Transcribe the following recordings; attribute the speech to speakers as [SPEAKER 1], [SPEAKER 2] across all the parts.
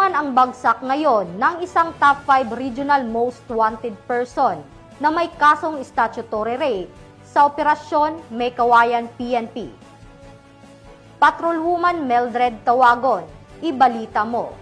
[SPEAKER 1] Natulungan ang bagsak ngayon ng isang top 5 regional most wanted person na may kasong statutory rape sa Operasyon May Kawayan PNP. Patrolwoman Mildred Tawagon, ibalita mo.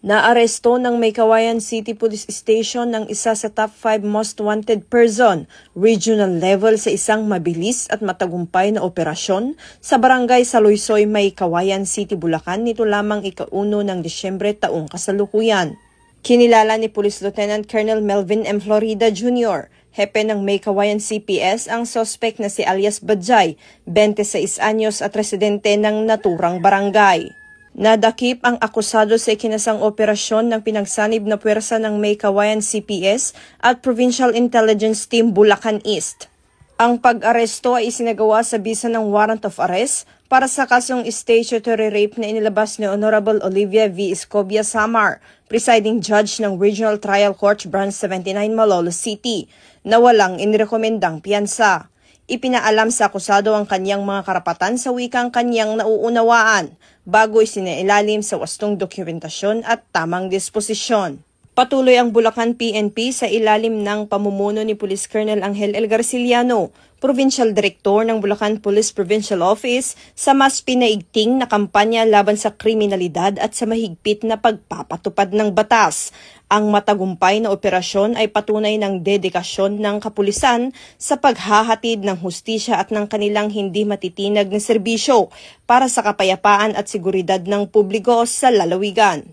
[SPEAKER 2] Naaresto ng May Kawayan City Police Station ng isa sa top 5 most wanted person, regional level sa isang mabilis at matagumpay na operasyon sa barangay Saloysoy, May Kawayan City, Bulacan nito lamang ika-1 ng Disyembre taong kasalukuyan. Kinilala ni Police Lieutenant Colonel Melvin M. Florida Jr., hepe ng May Kawayan CPS, ang suspect na si alias Bajay, 26 anyos at residente ng naturang barangay. Nadakip ang akusado sa ikinasang operasyon ng pinagsanib na puwersa ng May Kawayan CPS at Provincial Intelligence Team Bulacan East. Ang pag-aresto ay isinagawa sa bisa ng warrant of arrest para sa kasong statutory rape na inilabas ni Honorable Olivia V. Escobia Samar, presiding judge ng Regional Trial Court Branch 79 Malolos City, na walang inirekomendang piyansa. Ipinaalam sa akusado ang kanyang mga karapatan sa wikang kanyang nauunawaan bago isinailalim sa wastong dokumentasyon at tamang disposisyon. Patuloy ang Bulacan PNP sa ilalim ng pamumuno ni Police Colonel Angel L. Garciliano, Provincial Director ng Bulacan Police Provincial Office, sa mas pinaigting na kampanya laban sa kriminalidad at sa mahigpit na pagpapatupad ng batas. Ang matagumpay na operasyon ay patunay ng dedikasyon ng kapulisan sa paghahatid ng hustisya at ng kanilang hindi matitinag na serbisyo para sa kapayapaan at seguridad ng publiko sa lalawigan.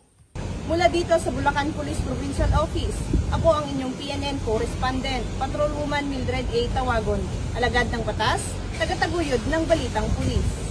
[SPEAKER 3] Mula dito sa Bulacan Police Provincial Office, ako ang inyong PNN correspondent, Patrolwoman Mildred A. Tawagon, alagad ng batas, tagataguyod ng Balitang Pulis.